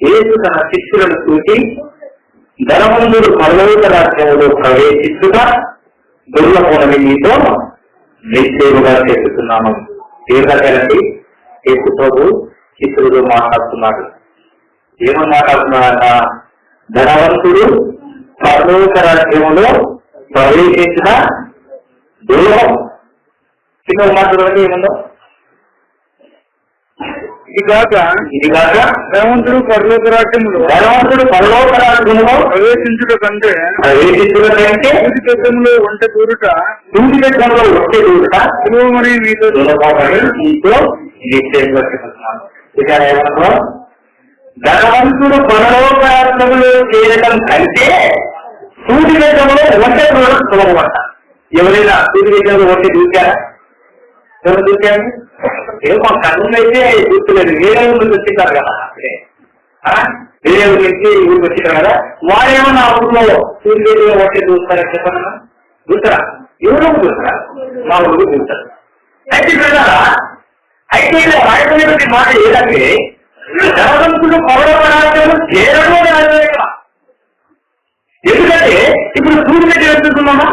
యేసు తన శిష్యులను చూసి ధనవంతుడు పరలోక రాజ్యంలో ప్రవేశిస్తుగా దుర్లభమని మీతో నిశ్చయముగా చెప్తున్నాను. ఏదండి యేసు ప్రభు శిష్యులతో మాట్లాడుతున్నాడు. ఏమని మాట్లాడుతున్నాడట? ధనవంతుడు పరలోక రాజ్యంలో ప్రవేశించిన దుర్లభం. చిన్న మాట్లాడాలి ఏముందో? ఇది కాక ధనవంతుడు పరలోక రాజ్యములో ప్రవేశించుట కంటే సూది పెద్దములో వంట దూరుట సులువమని మీతో ధనవంతుడు పరలోక రాజ్యములో చేయడం కంటే సూది పెద్దములో వంట దూరడం సులభమంట. ఎవరైనా సూది పెద్దములో వంట దూకారా? ఎవరు దూకారండి? ఏమో కన్నులైతే గుర్తులేదు. వేరే ఊరికి వచ్చింటారు కదా, అక్కడే వేరే ఊరి నుంచి ఊరికి వచ్చింటారు కదా, వాడేమో నా ఊళ్ళో సూర్యుడు ఒకటి చూస్తారని చెప్పన్నా చూస్తారా? ఎవరో చూస్తారా? మా ఊరికి చూస్తారు. అయితే అయితే రాయబడినటువంటి మాట ఏదంటే ధనవంతుడు పరలోక రాజ్యంలో చేరడం రాజకీయ. ఎందుకంటే ఇప్పుడు సూర్యుడు దగ్గర వెళ్తున్నామా?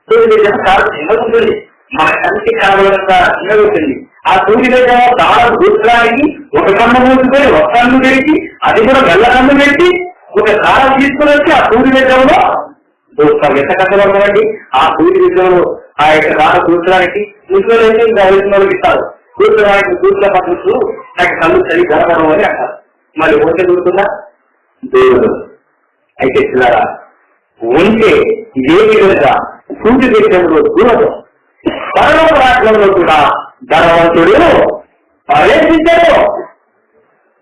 సూర్యుడు దగ్గర చాలా చిన్నగా ఉంటుంది, మన కంటికి కనబడంతా చిన్నగా ఉంటుంది. ఆ సూర్యుడు దగ్గర దారం దూసడానికి ఒక కన్ను మూసుకొని ఒక కన్ను పెట్టి, అది కూడా మెల్ల కన్ను పెట్టి ఒక దారం తీసుకుని వచ్చి ఆ సూర్యుడు దగ్గరలో దూస్తాం. ఎంత కష్టపడతామండి ఆ సూర్యుడు దగ్గరలో ఆ యొక్క దారం దూసడానికి. ముసుగులు అయితే ఇంకా వయసు వాళ్ళకి ఇస్తారు. దూసడానికి దూసల పద్ధతులు నాకు కళ్ళు చలి గడపడం అని అంటారు. మళ్ళీ ఒంటె దూరుతుందా? దేవుడు. అయితే చిల్లరా ఉంటే ఏ విధంగా సూర్యుడు దగ్గరలో దూరదు పరలోక రాజ్యంలో కూడా ధనవంతుడు ప్రవేశించాడు.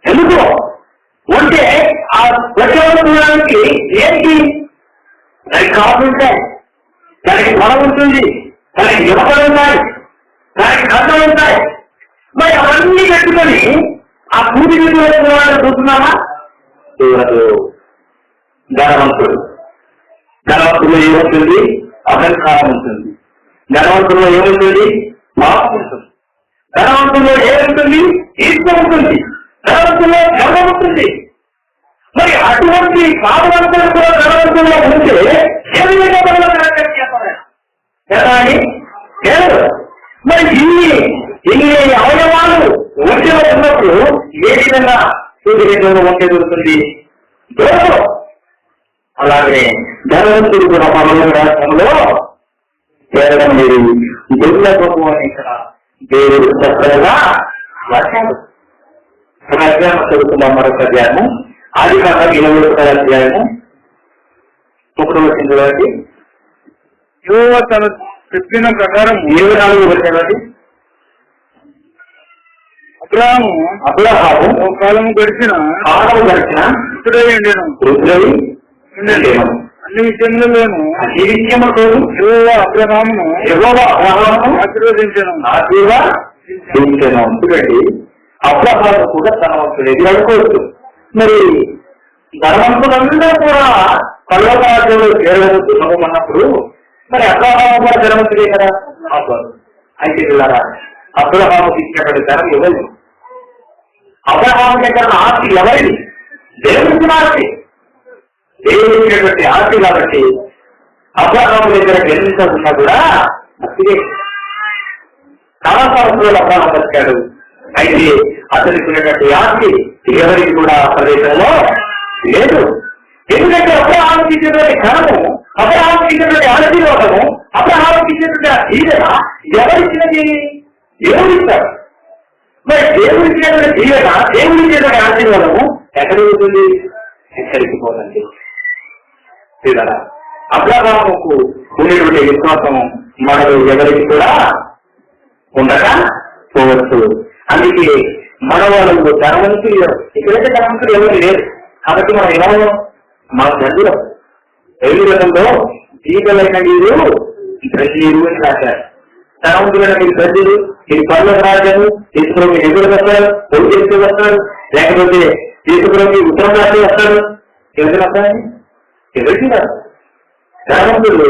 ఎందుకు ఉంటే ఆ ప్రజానికి ఏంటి? దానికి కాపులు ఉంటాయి, దానికి బలం ఉంటుంది, దానికి యువతలు ఉంటాయి, దానికి కథలు ఉంటాయి. మరి అవన్నీ పెట్టుకొని ఆ పూర్తి వాళ్ళు చూస్తున్నామా? చూడదు. ధనవంతుడు ఏముంటుంది? అహంకారం ఉంటుంది. ధనవంతుల్లో ఏముంటుంది? పాపం ఉంటుంది. ధనవంతుల్లో ఏముంటుంది? ఈర్ష్య ఉంటుంది. ధనవంతుల్లో గర్వం ఉంటుంది. మరి అటువంటి పాపవంతులు కూడా ధనవంతుల్లో ఉంటే ఏ విధంగా చేస్తారు? మరి ఇన్ని అవయవాలు ఒంటిలో ఉన్నప్పుడు ఏ విధంగా సూర్యుడు ఒంటి దొరుకుతుంది? దూరం. అలాగే ధనవంతుడు కూడా పరలోక రాష్ట్రంలో చేరడం లేదు. దుర్లభము అని ఇక్కడ దేవుడు చక్కగా రాశాడు. ఒక అధ్యాయం చదువుతున్నాం. మరొక అధ్యాయము ఆదికాండం 21వ అధ్యాయము 1వ వచనం. యెహోవా తన చెప్పిన ప్రకారం 24వ వచనం. అబ్రహాము ఒక కాలము గడిచిన వృద్ధుడై ఉండెను. అన్ని విషయములలోనూ యెహోవా అబ్రహామును ఆశీర్వదించెను. ఎందుకంటే అబ్రహాము కూడా ధనవంతుడు. ఇది అనుకోవచ్చు. మరి ధనవంతులందరూ కూడా పరలోక రాజ్యంలో చేరడం దుర్లభం అన్నప్పుడు మరి అబ్రహాము కూడా ధనవంతుడే కదా. అయితే ఇలా అబ్రహాముకి ఇచ్చినటువంటి ధనం ఎవరు? అబ్రహాము దగ్గర ఆస్తి ఎవరిది? దేవుడికి ఆస్తి. దేవుడిచ్చినటువంటి ఆస్తి కాబట్టి అబ్రహాము దగ్గర ఎంత ఉన్నా కూడా అతిరే చాలా సంవత్సరాలు అబ్రహాము బతికాడు. అయితే అతనికి ఉన్నటువంటి ఆస్తి ఎవరికి కూడా ప్రదేశంలో లేదు. ఎందుకంటే అబ్రహాముకి ఇచ్చినటువంటి ధనము, అబ్రహాముకి ఇచ్చినటువంటి ఆశీర్వాదము, అబ్రహాముకి ఇచ్చినటువంటి ఆ దీవెన ఎవరిచ్చినది? దేవుడిస్తాడు. మరి దేవుడిచ్చినటువంటి దీవెన, దేవుడిచ్చినటువంటి ఆశీర్వాదము ఎక్కడ ఉంటుంది? ఎక్కడికి పోదండి. అబ్రహాముకు ఉండేటువంటి విశ్వాసము మనకు ఎవరికి కూడా ఉండక పోవచ్చు. అందుకే మన వాళ్ళు ధనవంతులు ఎక్కడైతే ధనవంతులు ఎవరు లేరు కాబట్టి మనం ఎలా మన దండులం ఎదురుగతంలో దీపలైన నీరు నీరు అని రాశారు. ధనవంతులైన మీరు ప్రజలు మీరు పర్లోక రాజ్యాలు తీసుకుని మీరు ఎదురు వస్తారు, పొడి చేస్తూ వస్తారు, లేకపోతే తీసుకుని ఉత్తరం రాసి వస్తారు. ఎవరికి వస్తారని ఎవరికి రాదు. ధనవంతులు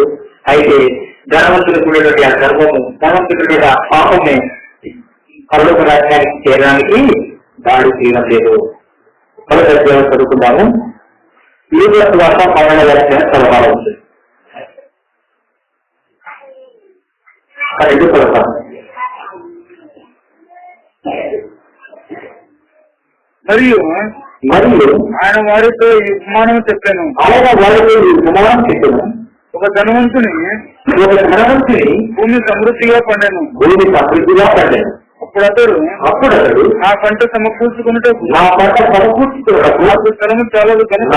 అయితే ధనవంతులకు ఉండేటువంటి ఆ గర్వము, ధనవంతుడి ఆ పాపమే పరలోక రాజ్యానికి చేరడానికి దాడి చేయడం లేదు. మొదటి అధ్యాయం చదువుకుందాము. లూకా సువార్త 12వ అధ్యాయం చదవాలి. ఇది చదువుతాను. మరియు ఆయన వారితో ఈ ఉపమానం చెప్పాను. ఒక ధనవంతుని భూమి సమృద్ధిగా పండాను. అప్పుడు అతడు నా పంట సమకూర్చుకున్నట్టు స్థలము చాలదు కనుక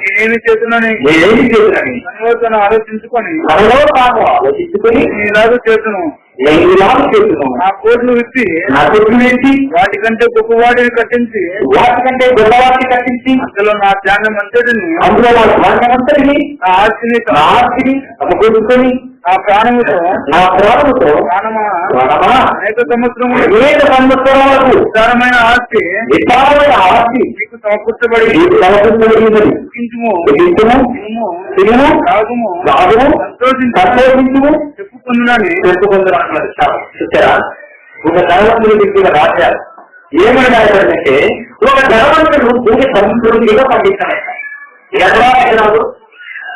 నేనేమి చేస్తున్నాను తను ఆలోచించుకొని ఇలాగ చేతును నా కోట్లు విప్పి వాటికంటే గొప్పవాటిని కట్టించి అందులో నా ధ్యానం అంతటిని నా ఆస్తిని సమకూర్చుకొని నా ప్రాణముతో అనేక సంవత్సరములకు విస్తారమైన ఆస్తి మీకు సమకూర్చబడి సంతోషించు చెప్పుకుందని చూసారా? ఒక ధనవంతుడు వ్యక్తిగా రాశారు. ఏమని రాశారంటే ఒక ధనవంతుడు భూమి సమృద్ధిగా పండించాడు. ఎకరాలు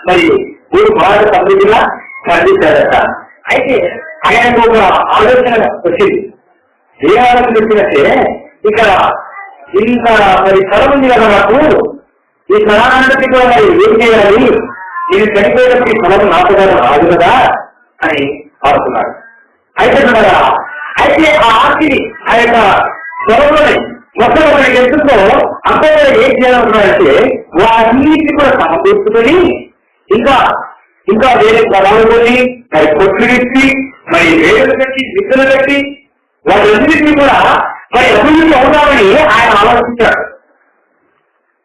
మరి భూమి బాగా సమృద్ధిగా పండించారట. అయితే ఆయనకు ఒక ఆలోచన వచ్చింది. ఏ ఆలోచన వచ్చినట్టే ఇక్కడ ఇంత మరి స్థలం ఉంది కదా నాకు, ఈ స్థలానికి కూడా మరి ఏం చేయాలి, నేను చనిపోయేటప్పుడు ఈ స్థలం నాటుగా రాదు కదా అని ఆడుతున్నాడు. అయితే అయితే ఆ ఆస్తిని ఆ యొక్క త్వరలోనే మొత్తం ఎందుకో అక్కడ ఏం చేయాలనుకున్నారంటే వాటన్నిటిని కూడా సమకూర్చుకొని ఇంకా వేరే పొలాలు కొని మరి కొట్లు ఇచ్చి మరి వేలు కట్టి విత్తలు కట్టి వాటన్నిటినీ కూడా మరి అభివృద్ధి అవుతామని ఆయన ఆలోచించాడు.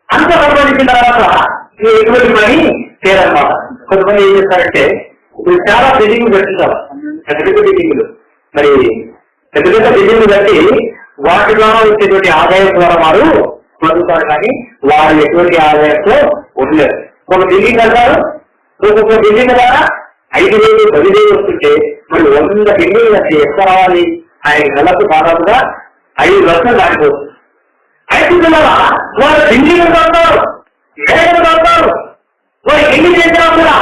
అంత సంపాదించిన తర్వాత ఎటువంటి పని చేయాలన్నమాట. కొంతమంది ఏం చేస్తారంటే ఇప్పుడు చాలా బిల్డింగ్లు కట్టించాలి, పెద్ద పెద్ద బిల్డింగ్లు. మరి పెద్ద పెద్ద బిల్డింగ్లు కట్టి వాటి ద్వారా వచ్చేటువంటి ఆదాయం ద్వారా వారు పొందుతారు, కానీ వారు ఎటువంటి ఆదాయంతో ఉండలేరు. ఒక బిల్డింగ్ కట్టారు, ఒక్కొక్క బిల్డింగ్ ద్వారా 5,000 10,000 వస్తుంటే మరి 100 బిల్డింగ్ అంటే ఎంత రావాలి? ఆయన నెలకు దాదాపుగా 5 లక్షలు దాటిపోతుంది. అయితే వాళ్ళ బిల్డింగ్ కడతారు, వేగం కడతారు, వారు ఎన్ని చేసినా కూడా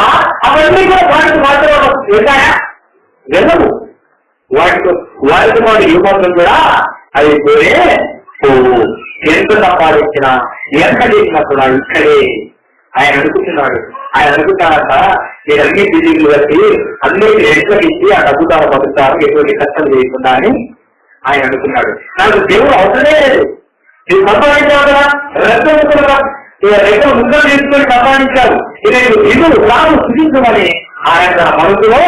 అవన్నీ కూడా వాటికి మాత్రం వెళ్ళాయా? వెళ్ళవు. వాటితో వాడు ఏమాత్రం కూడా అది పోతే ఎంత సంపాదించినా ఎంత చేసినా కూడా ఇక్కడే ఆయన అనుకుంటున్నాడు. ఆయన అనుకుంటారట మీరు అన్ని బిల్డింగ్లు కట్టి అన్ని రేట్లకు ఇచ్చి ఆ డబ్బు ద్వారా బతుకుతారు, ఎటువంటి కష్టం చేయకుండా అని ఆయన అనుకున్నాడు. నాకు దేవుడు అవసరమే లేదు, ఇది సంపాదించావు కదా, రెక్కలు ముద్ర తీసుకొని సంపాదించారు, ఇది ఇల్లు రాను సృజించమని ఆయన మనసులో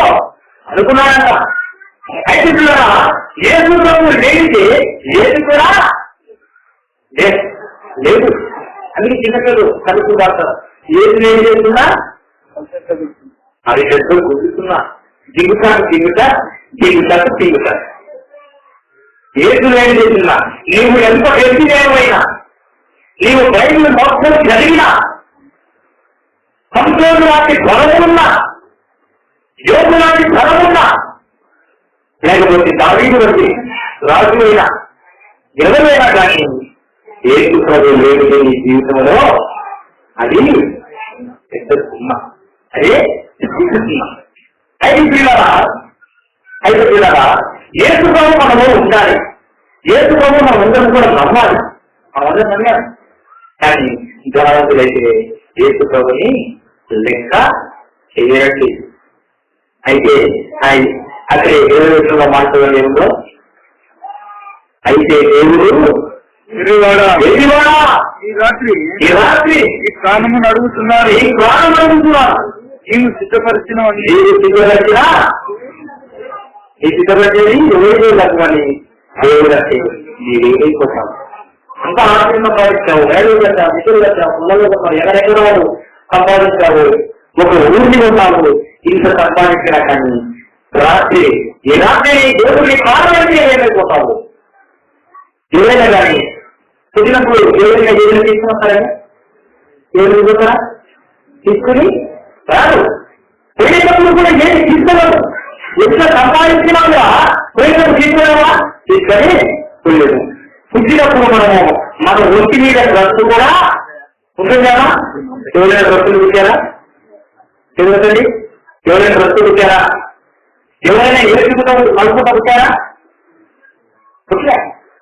అనుకున్నాడంట. అయితే ఏ సూత్రము లేనిదే ఏది కూడా లేదు. అన్ని చిన్నపిల్లలు కలుపుకుంటారు. ఏది నేను చేస్తున్నా అది చెట్లు కుదురుతున్నా, దిగుతా ఏది నేను చేస్తున్నా. నీవు ఎంత వ్యక్తిదేవైనా, నీవు బైబిల్ మొత్తం చదివినా, సంతోషం లాంటి ధనమున్నా, యోగు లాంటి ధనమున్నా, లేకపోతే దావీదు వంటి రాజు అయినా ఎవరైనా కానీ ఏసు ప్రభు లేదు నీ జీవితంలో అది పెద్ద సున్నా, అదే సున్నా. అయితే పిల్లరా ఏసు ప్రభు మనము ఉండాలి, ఏసు ప్రభు మనం అందరం కూడా నమ్మాలి, మనం అందరం నమ్మాలి. కానీ ధనవంతులైతే ఏసు ప్రభుని లెక్క చేయరండి. అయితే అక్కడ 20 మాట్లాడడం ఏమిటో, అయితే దేవుడు ఈ రాత్రి ఈ ప్రాణమును అడుగుతున్నారు, నీవు సిద్ధపరిచిన ఎవరికీ లగ్గమని దేవుడు నీవేమైపోతావు. అంత ఆనందంగా భావించావు, వేడు కట్టావు, మిషలు కట్టావు, పుల్లలు కట్టావు, ఎక్కడెక్కడ వాడు సంపాదించావు, ఒక ఊరిని ఉన్నావు, ఇంత సంపాదించినా కానీ ఈ రాత్రి దేవుడిని కారణమైతే ఏమైపోతావు. ఎవరైనా కానీ పుట్టినప్పుడు ఎవరైనా ఏదైనా తీసుకుని వస్తారని ఎవరు పోతారా? తీసుకుని రాదు. పోయేటప్పుడు కూడా ఏది తీసుకోలేదు. ఎంత సంపాదించినా కూడా పోయేటప్పుడు తీసుకున్నావా? తీసుకొని పోలేదు. పుట్టినప్పుడు మనము మన ఒంటి మీద డ్రస్సు కూడా ఉంటుందా? ఎవరైనా డ్రస్సులు కుట్టారా? ఎందుకండి ఎవరైనా డ్రస్సు కుట్టారా? ఎవరైనా ఏడుకుంటా కలుపుకుంటా కుట్టారా? కుట్టా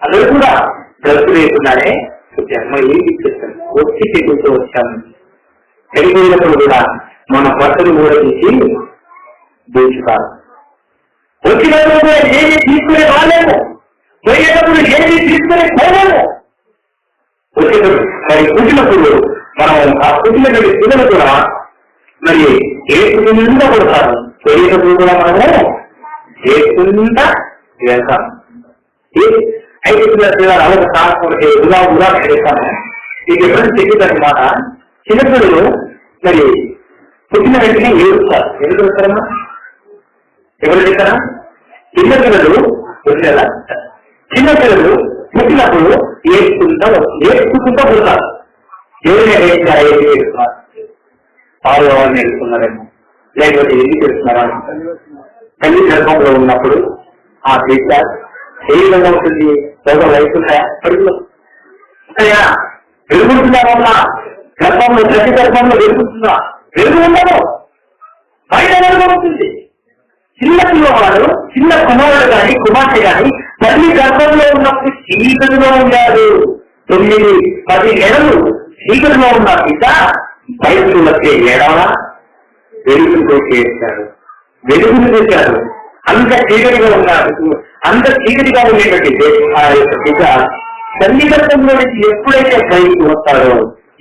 అందరూ కూడా డ్రస్సు లేకుండానే కుట్టారు. మరి ఏం చేస్తాను? వచ్చి తెగుతూ వచ్చాను. చనిపోయినప్పుడు కూడా మన బట్టలు కూడా తీసి దోచుతారు. వచ్చినప్పుడు కూడా ఏమి తీసుకునే వాళ్ళేమో, పోయేటప్పుడు ఏమి తీసుకునే పోలేము. వచ్చేటప్పుడు మరి పుట్టినప్పుడు మనం ఆ పుట్టినటువంటి పిల్లలు కూడా మరి ఏసుకుంటా కొడతారు. పోయేటప్పుడు కూడా మనము ఏసుకుంటా వెళ్తాం. అయితే పిల్లలు అలాగే కాకపోతే ఉదాహరణ చేస్తాను. మీకు ఎవరైనా చెప్పేదాన్ని మాట, చిన్నపిల్లలు మరి పుట్టిన వెంటనే ఏడుస్తారు. ఎందుకు వస్తారమ్మా? ఎవరు చెప్తారా? చిన్నపిల్లలు పుట్టిన చిన్నపిల్లలు పుట్టినప్పుడు ఏడ్చుకుంటా పుడతారు. ఎవరైనా ఏడుస్తున్నారు? పాలు ఎవరిని ఏడుస్తున్నారేమో, లేకపోతే ఎందుకు ఏడుస్తున్నారా? తల్లి గర్భంలో ఉన్నప్పుడు ఆ బిడ్డ ఏ విధంగా ఉంటుంది? లోపల వయసు ఉంటాయా? అడుగులో ఉంటాయా? వెలుగుతుందా? గర్భంలో ప్రతి గర్భంలో వెలుగుతుందా? వెలుగు ఉండదు, బయట వెలుగుతుంది. చిన్న పిల్లవాడు, చిన్న కుమారుడు గాని కుమార్తె గాని తల్లి గర్భంలో ఉన్నప్పుడు చీకటిలో ఉండారు. 9-10 నెలలు చీకటిలో ఉన్న బిడ్డ బయటకు వచ్చే ఏడాలా వెలుగుతో చేశారు. వెలుగును చేశారు. అంత చీకటిగా ఉన్నారు. అంత చీకటిగా ఉండేటట్టు ఆ యొక్క బిడ్డ తల్లి గర్భంలో నుంచి ఎప్పుడైతే బయటకు వస్తారో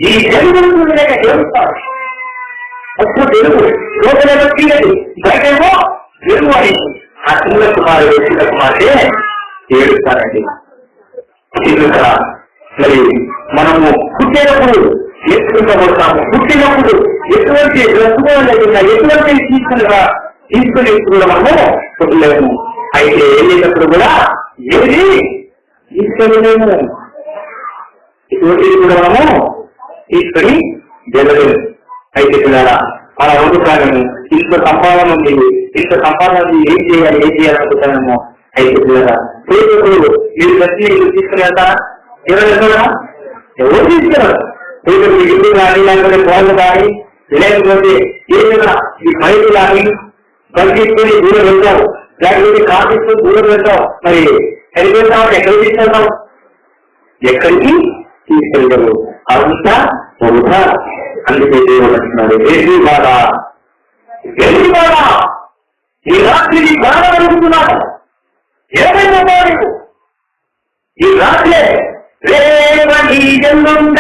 ఈ వెలుగు ఏడుస్తారు. అప్పుడు వెలుగు లోపల చీకటి, బయటేమో వెలుగు అని ఆ చిన్న కుమారుడు చిన్న కుమార్తె ఏడుస్తారండి. మరి మనము పుట్టినప్పుడు ఎత్తుకుంటూ పుట్టినప్పుడు ఎటువంటి రసమో లేకుండా ఎటువంటి తీసుకుని కూడా మనము పుట్టలేము. అయితే వెళ్ళేటప్పుడు కూడా ఏది తీసుకెళ్ళలేము, ఇటువంటిది కూడా మనము తీసుకొని వెళ్ళలేము. అయితే పిల్లరా మన వండుతాను ఇంత సంపాదన ఉంది, ఇంత సంపాదన ఏం చేయాలనుకుంటానేమో. అయితే పిల్లరా పేదలు మీరు ప్రతి తీసుకుని వెళ్తారా? ఎవరు వెళ్తారా? ఎవరు తీసుకెళ్ళరు. పేదలు ఇల్లు కానీ లేకపోతే కోళ్ళు కానీ లేకపోతే ఏదైనా ఈ బయట కానీ బయటికి దూరం వెళ్తాం, లేకపోతే కాఫీతో దూరం వెళ్తాం. మరి ఎక్కడికి వెళ్తాం? ఎక్కడికి తీసుకెళ్తాం? ఎక్కడికి తీసుకెళ్తారు? అంతా బహుశా. అందుకే దేవుడు అంటున్నాడు, వేసి బాధ ఈ రాత్రి నీ బాధ అడుగుతున్నాడు. ఏమైనా వాడు ఈ రాత్రే రేవని జన్మండి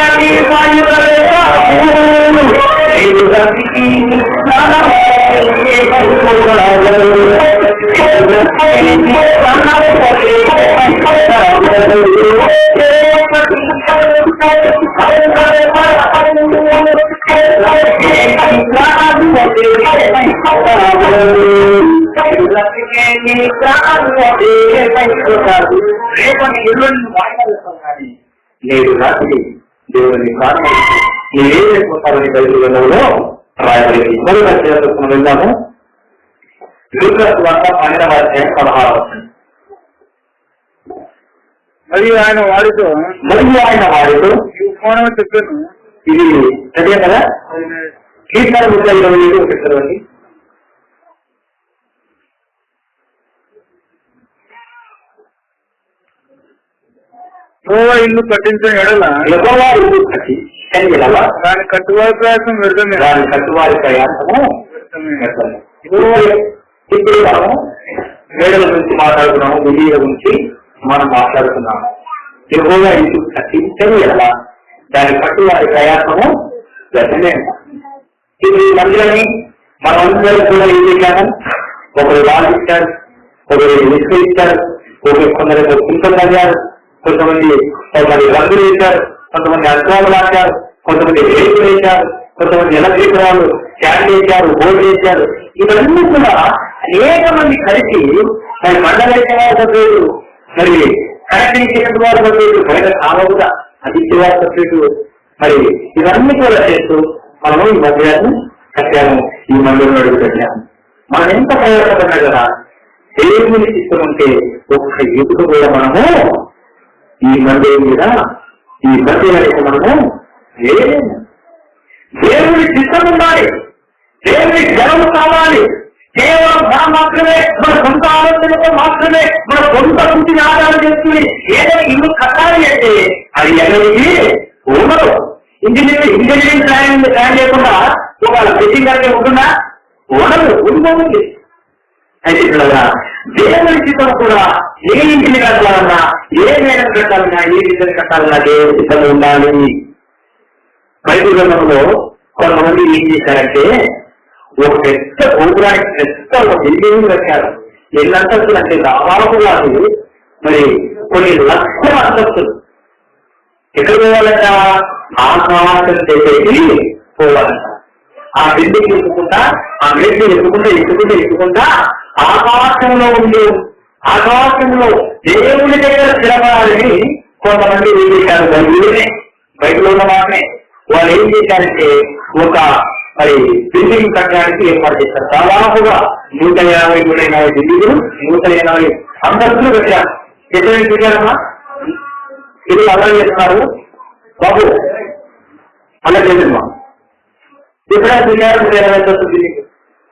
రేపటి ఇల్లు వాయిదాలుస్తాం. కానీ నేడు రాత్రి దేవుని కారణం నేనేం చేసుకుంటామని బయలుదేరడంలో రాయబడింది. మొదటి అధ్యాయం వెళ్దాము. లూకాసు వార్త 12వ అధ్యాయం 16వ వచనం. మరియు ఆయన వాడితో చెప్పాను. ఇది చదివే కదా, కీర్తన 27 చెప్తారండి. యెహోవా ఇల్లు కట్టించిన ఎడల ఇల్లు కట్టి దాని కట్టువారి ప్రయాసం వ్యర్థమే. దాని కట్టువారి ప్రయాసము ఇప్పుడు మనం మేడల గురించి మాట్లాడుతున్నాము, బిల్లీల గురించి మనం మాట్లాడుతున్నాము. యెహోవా ఇల్లు కట్టించని ఎడల దాని కట్టువారి ప్రయాసము వ్యర్థమే. ఇప్పుడు ఈ మందిరాన్ని మనమందరూ కూడా ఏం చేశాము? ఒకరు వాళ్ళు ఇచ్చారు, ఒకరు ఇసుక ఇచ్చారు, కొందరు కుంకలు తగ్గారు, కొంతమంది రంగులు వేశారు, కొంతమంది అర్థాలు మార్చారు, కొంతమంది రేకులు వేశారు, కొంతమంది ఎలక్ట్రిక్ వాళ్ళు క్యాన్ వేశారు, బోర్డు వేశారు. ఇవన్నీ కూడా అనేక మంది కలిసి మరి మండల వారు సపరేటు, మరి కనెక్టింగ్ చేసిన వారు సపరేటు, బయట కావగా అందించే వారు సపరేటు. మరి ఇవన్నీ కూడా చేస్తూ మనము ఈ మందిరాన్ని కట్టాము, ఈ మందిరం అడుగు కట్టాము. మనం ఎంత ప్రయోజనపడినా కదా దేవుని ఇష్టం ఉంటే ఒక్క ఎదుగు కూడా మనము ఈ మందిరం మీద ఈ బట్టి మనము దేవుని చిత్తం ఉండాలి, దేవుని జనం కావాలి. కేవలం మనం మాత్రమే మన సొంత ఆలోచనతో మాత్రమే మన సొంత బుద్ధిని ఆధారం చేసుకుని ఏదైనా ఇల్లు కట్టాలి అంటే అది ఎవరికి ఉండదు. ఇంజనీరింగ్ ప్లాన్ లేకుండా ఒక బిల్డింగ్ అంటే ఉంటుందా? ఉండదు, ఉండిపోతుంది. అయితే ఇక్కడ దేవుని చిత్తం కూడా ఏ ఇంటిని కట్టాలన్నా, ఏ మేడం కట్టాలన్నా, ఏ ఇద్దరు కట్టాలన్నా దేవుని చిత్తం ఉండాలి. బైబిల్ గ్రంథంలో కొంతమంది ఏం చేశారంటే ఒక పెద్ద గోపురానికి పెద్ద ఒక బిల్డింగ్ కట్టారు. ఎన్ని అంతస్తులు అంటే దాదాపు కాదు, మరి కొన్ని లక్షల అంతస్తులు. ఎక్కడ పోవాలంట? ఆకాశం చేసేసి పోవాలంట. ఆ బిల్డింగ్ ఎక్కుకుంటా, ఆ బిల్డింగ్ ఎక్కుకుంటా ఆకాశంలో దేవుని దగ్గర స్థిరపడాలని కొంతమంది ఏం చేశారు? బయటలో ఉన్న మాటనే వాళ్ళు ఏం చేశారంటే ఒక మరి బిల్డింగ్ కట్టడానికి ఏర్పాటు చేశారు. దాదాపుగా 180 బిల్డింగులు, 180 అంతస్తులు పెట్టారు. ఎటువంటి పెట్టారమ్మా? ఇది అలా చేస్తున్నారు బాబు, అలా చేద్దమ్మా. ఎప్పుడైనా పెట్టారు 180 అంతస్తు బిల్డింగ్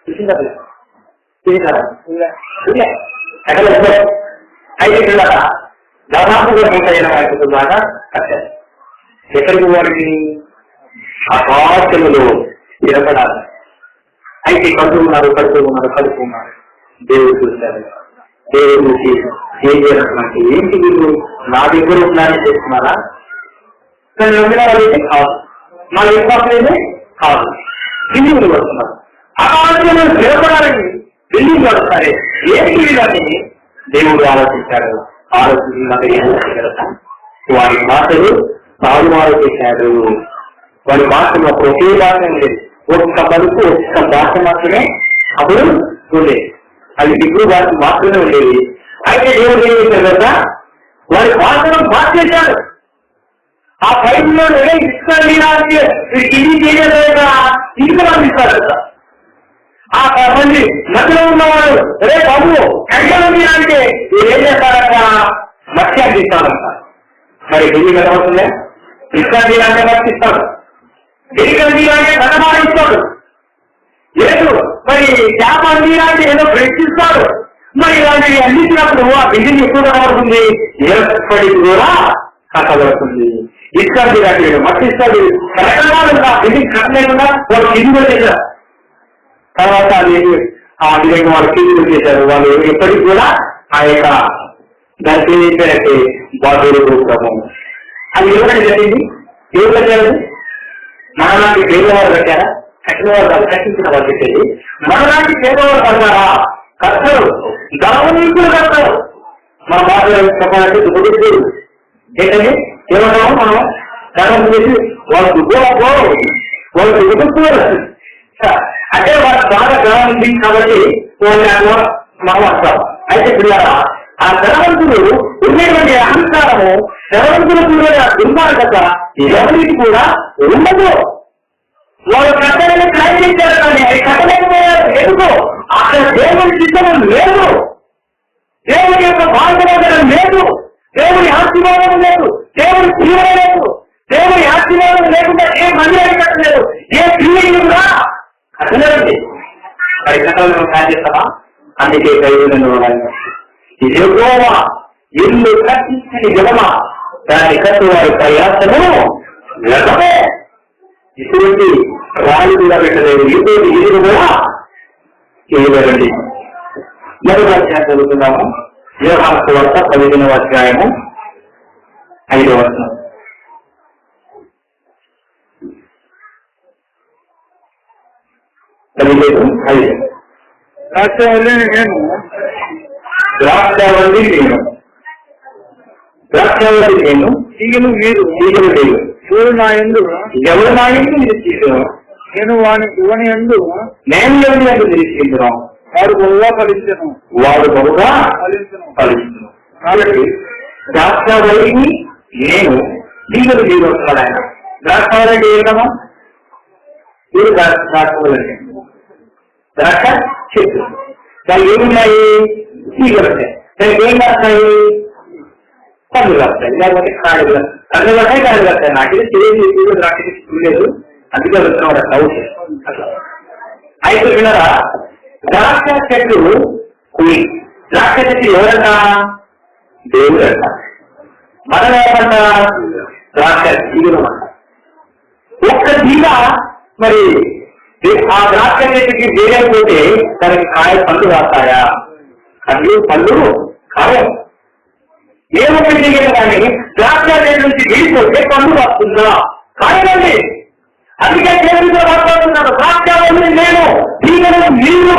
చూసిందా? ఎక్కడ అయితే పిల్లల దాదాపుగా 180 దాకా కట్టారు. ఎక్కడికి వారికి? ఆకాశములో స్థిరపడాలి. అయితే కడుతున్నారు. దేవుడు చూశారు. దేవుడికి ఏం చేయాలంటే ఏంటి వీళ్ళు నా దగ్గర ఉన్నారని చేస్తున్నారా? కానీ నమ్మిన వాళ్ళైతే కాదు, నా విశ్వాసం అయితే కాదు. బిల్డింగ్లు పడుతున్నారు. ఆకాశంలో స్థిరపడాలని బిల్డింగ్ పడతారే ఏంటి వీళ్ళని దేవుడు ఆలోచించాడు. వారి మాటలు తారుమారు చేశాడు. వారి భాషలో ఒకే భాష ఉండేది, ఒక్క పలుకు ఒక్క భాష మాత్రమే అప్పుడు ఉండేది. అది హిబ్రూ భాష మాత్రమే ఉండేది. అయితే దేవుడు ఏం చేశాడు కదా, వారి భాషను మార్చేశాడు. ఆ బైబిల్లో ఇస్తానికి ఇది చేయలేదా ఇంకా ఇస్తారు కదా. ఆ మంది మధ్యలో ఉన్నవాడు రే బాబు కైగలం అంటే ఏం చేస్తారంట? మత్స్యాన్ని ఇస్తారంట. మరి ఢిల్లీ కదా అవుతుందే, ఇస్తాను అంటే మర్చిస్తాడు, ఢిల్లీ ధనమానిస్తాడు. లేదు మరి చేప అందించాలంటే ఏదో ప్రయత్నిస్తాడు. మరి ఇలాంటివి అందించినప్పుడు ఆ బిల్డింగ్ ఎక్కువ కనబడుతుంది, ఎప్పటికి కూడా కట్టబడుతుంది. ఇస్తాడు లాంటి మర్చిస్తాడు. కరెక్ట్గా బిల్డింగ్ కట్టలేకుండా వాళ్ళు కింది చేశారు. తర్వాత అది ఆ విధంగా వాళ్ళు కింది చేశారు. వాళ్ళు ఎప్పటికి కూడా ఆ యొక్క దానికి ఏం చేశారంటే బాధ్యులు రూపము అది ఎవరైనా జరిగింది. ఎవరు కట్టారు? మనలాంటి పేదవారు కట్టారా? కట్టిన వారు కట్టించిన వారు పెట్టేది. మనలాంటి పేదవారు కట్టారా? కట్టరు. ధనవంతులు కట్టారు. మన బాధ చెప్పాలంటే దుబ్బుడు ఏంటంటే ఏమన్నాము మనం ధనం చేసి వాళ్ళు దుబ్బోపో వాళ్ళు దుబ్బుతున్నారు అంటే వాళ్ళకి బాగా ధనం ఉంది కాబట్టి వాళ్ళు మనం వస్తాం. అయితే పిల్లరా ఆ ధనవంతులు ఉండేటువంటి అహంకారము, ధనవంతులకు ఉండే దుర్మార్గత ఎవరికి కూడా ఉండదు. వాళ్ళు కట్టడానికి ప్రయత్నించారు కానీ అది కట్టలేకపోయారు. ఎందుకో అక్కడ దేవుని చిత్తనం లేదు, దేవుని యొక్క మార్గదర్శనం లేదు, దేవుని ఆశీర్వాదం లేదు, దేవుని క్రియలు లేదు. దేవుని ఆశీర్వాదం లేకుండా ఏ మందిరాన్ని కట్టలేదు, ఏ క్రియలు కూడా కట్టలేదండి. మరి కట్టలను ప్లాన్ చేస్తామా? అందుకే దైవులను యెహోవా ఇల్లు కట్టించని జనమ దాని కట్టు వారి ప్రయాసము వ్యర్థమే. ఇటువంటి రాళ్ళు కూడా పెట్టలేదు, ఇటువంటి ఇల్లు కూడా చేయలేదండి. మొదటి అధ్యాయం చదువుతున్నాము. యోహాను సువార్త 15వ అధ్యాయము 5వ వచనం. ద్రాక్షవల్లి నేను తీగలు మీరు ఎవరు నా యందు నేను ఇవని యందు నేను నిరీక్షించడం వాడు బహుగా ఫలించను కాబట్టి ద్రాక్షవల్లిని నేను తీగలు మీరు వస్తున్నాడు ఆయన. ద్రాక్షవల్లి ఏమో మీరు ద్రాక్షవల్లి ద్రాక్ష చెట్టు దానికి ఏమున్నాయి? తీగలు ఉంటాయి. దానికి ఏం రాస్తాయి? కళ్ళు కాస్తాయి, లేకపోతే కాయలు కళ్ళు కట్టాయి, కాయలు కాస్తాయి. నాకైతే తెలియదు, నాకైతే చూడలేదు, అందుకే వెళ్తున్నాడు డౌట్. అయితే వినరా, ద్రాక్ష చెట్టు కుడి, ద్రాక్ష చెట్టు ఎవరంట? దేవుడు అంట. మనం ఏమంట? ద్రాక్ష తీగలు అంట. ఒక్క తీగ మరి ఆ ద్రాక్ష చెట్టుకి వేయకపోతే దానికి కాయ పళ్ళు రాస్తాయా? పళ్ళు కాయం. ఏమొకటి దిగదు కానీ ద్రాక్ష చెట్టు నుంచి తీసుకోతే పళ్ళు వస్తుందా? కాయలండి. అందుకే దేవుడితో మాట్లాడుతున్నాను, ద్రాక్ష నేను, తీగలు మీరు,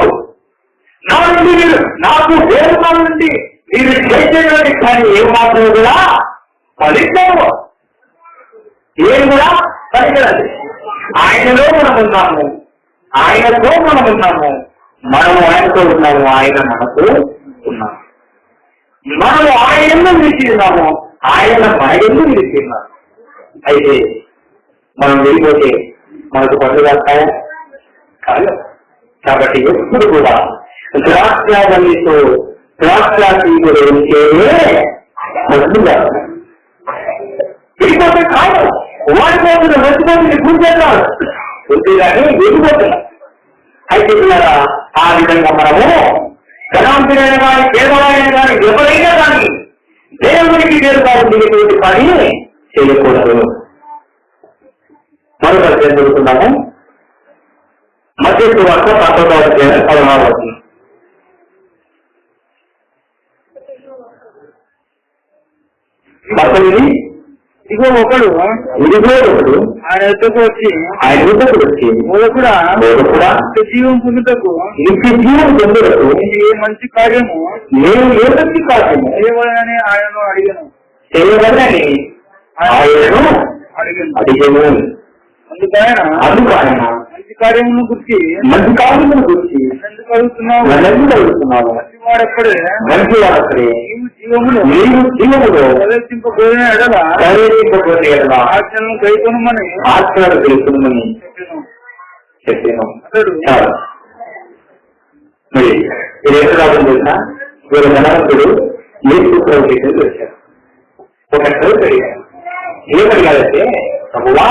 నా నుండి మీరు, నాకు దేవుడు నుండి మీరు చేసేటువంటి కానీ ఏం మాత్రం కూడా ఫలితము, ఏం కూడా ఫలితది. ఆయనలో మనం ఉన్నాము, ఆయనతో మనం ఉన్నాము, మనము ఆయనతో ఉన్నాము, ఆయన మనతో ఉన్నాము. మనము ఆయనను నిలిచిన్నాము, ఆయన మన ఎందుకు నిలిచిన్నాము. అయితే మనం వెళ్ళిపోతే మనకు పనులు వస్తాయా? కాదు. కాబట్టి ఎప్పుడు కూడా ద్రాక్షావల్లితో ద్రాక్షాతీయుడు ఉంటేనే పనులు వస్తాయి. వెళ్ళిపోతే కాదు, వాడిపోతుంది, వచ్చిపోతుంది, కూర్చేస్తాడు ఉంటే కానీ వెళ్ళిపోతున్నాం. అయితే ఆ విధంగా మనము ధనాంతులైన కానీ పేదవాళ్ళైన కానీ ఎవరైనా కానీ దేవుడికి వేరుపాటు పని చేయకూడదు. మరొక జరుగుతున్నాము. మధ్యస్థ వర్ష 19వ అధ్యాయం 16వ వచనం. ఇదిగో ఒకడు ఆయన ఎద్దకు వచ్చి కూడా జీవం పొందుటకు ఏ మంచి కార్యము చేయవలనని ఆయనను అడిగాను. అందుకు ఆయన మంచి కార్యమును గురించి ఎందుకు అడుగుతున్నావు? మంచివాడెక్కడే జీవములో ప్రవేశింపబోయిన ఎడల ఆజ్ఞలను కైకొనమని చెప్పాను. మరి ఇది ఎంత రావడం తెలుసా? వీరు ధనవంతుడు ఏసు ప్రభుత్వం వచ్చారు. ఒక చదువు అడిగారు. ఏమడిగారంటే, ప్రభువా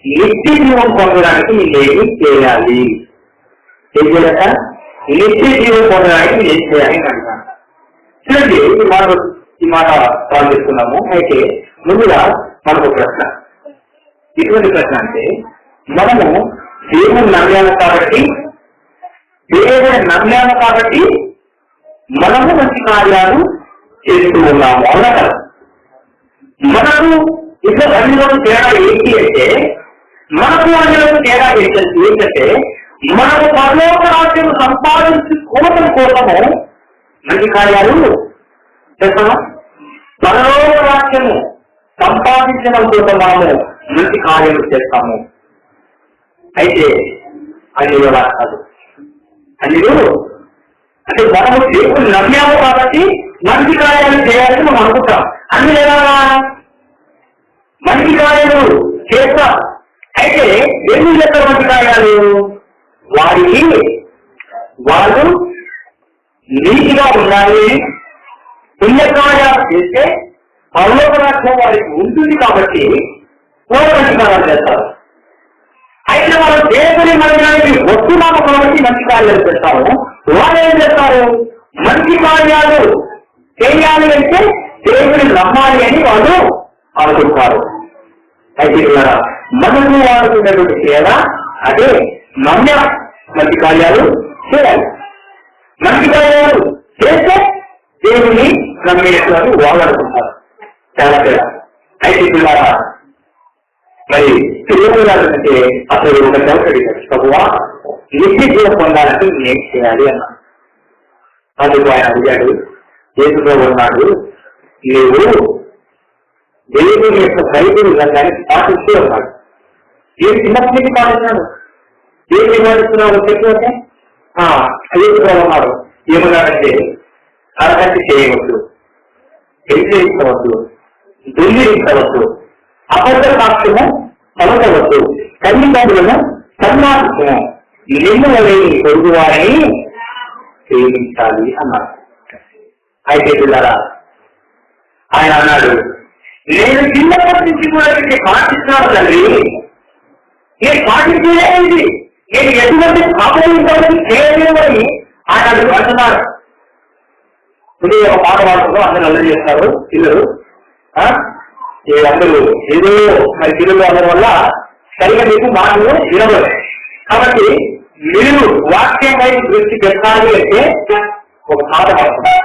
నిత్య జీవం పొందడానికి మీరేమి చేయాలి? ఏం చేయాలట? నిత్య జీవం పొందడానికి ఏం చేయాలి అని అడిగాను. చూడండి, ఈ మాట సాల్వ్ చేస్తున్నాము. అయితే ముందుగా మనకు ప్రశ్న, ఎటువంటి ప్రశ్న అంటే, మనము దేవుని నమ్మాము కాబట్టి మనము మంచి కార్యాలు చేస్తూ ఉన్నాము. అవునా కదా? మనకు ఇద్దరు అన్నిలోని తేడా ఏంటి అంటే, మనకు అన్నిలోని తేడా ఏంటంటే, మనము పరలోక రాజ్యం సంపాదించుకోవడం కోసము మంచి కార్యాలు చేస్తాము. పరలోక రాజ్యము సంపాదించడం కోసం మనము మంచి కార్యాలు చేస్తాము. అయితే అన్నిలో కాదు. అన్నిలో అంటే మనము దేవుని నమ్మాము కాబట్టి మంచి కార్యాలు చేయాలని మనం అనుకుంటాం. అన్ని లేదా మంచి కార్యాలు చేస్తాం. అయితే ఎందుకు చేస్తారు మంచి కార్యాలు? వాళ్ళు నీతిగా ఉండాలి, పుణ్యకార్యాలు చేస్తే పరలోక రాజ్యం వారికి ఉంటుంది కాబట్టి మంచి కార్యాలు చేస్తారు. అయితే మనం దేవుని మందిరానికి వస్తున్నాము కాబట్టి మంచి కార్యాలు చేస్తాము. వాళ్ళు ఏం చేస్తారు? మంచి కార్యాలు చేయాలి అంటే దేవుని నమ్మాలి అని వాళ్ళు అనుకుంటారు. అయితే మనము వాడుతున్నటువంటి సేవ అదే నమ్మ మంచి కార్యాలు చేయాలి. మంచి కార్యాలు చేస్తే దేవుని నమ్మేస్తున్నారు వాళ్ళు అనుకుంటారు. చాలా తేడా. అయితే పిల్లరా, మరి తెలియజేయాలంటే అసలు ఒక డౌట్ అడిగారు, ప్రభువా నిత్య జీవం పొందాలంటే ఏం చేయాలి అన్నా. అందుకు ఆయన అడిగాడు, యేసుతో ఉన్నాడు, నీవు దేవుని యొక్క బైబిల్ రంగాన్ని పాటిస్తూ ఉన్నాడు. ఏ చిన్నప్పటికీ పాటిస్తున్నాడు. ఏమి పాటిస్తున్నాడు చెప్పితే యేసుతో ఉన్నాడు. ఏమన్నాడంటే, అరగంటి చేయవద్దు, వ్యతిరేకించవద్దు, దుర్నిరించవద్దు, అబద్ధ సాక్ష్యము పలకవద్దు, తల్లిదండ్రులను సన్మానించము, నిన్ను లేని పొరుగు వారిని ప్రేమించాలి అన్నారు. అయితే పిల్లరా, ఆయన అన్నాడు, నేను చిన్నప్పటి నుంచి కూడా నేను పాటిస్తున్నాను తల్లి, నేను పాటించేది, నేను ఎటువంటి పాపం చేయలేమని ఆయన అంటున్నారు. ఇది ఒక పాట పాడుతుందో అందరూ అల్లరి చేస్తారు పిల్లలు. అందరూ ఏదో మరి పిల్లలు అందరి వల్ల సరిగా మీకు మాటలు వినవలేదు. కాబట్టి మీరు వాక్యంపై దృష్టి పెట్టాలి అంటే ఒక పాట పాడుతున్నారు.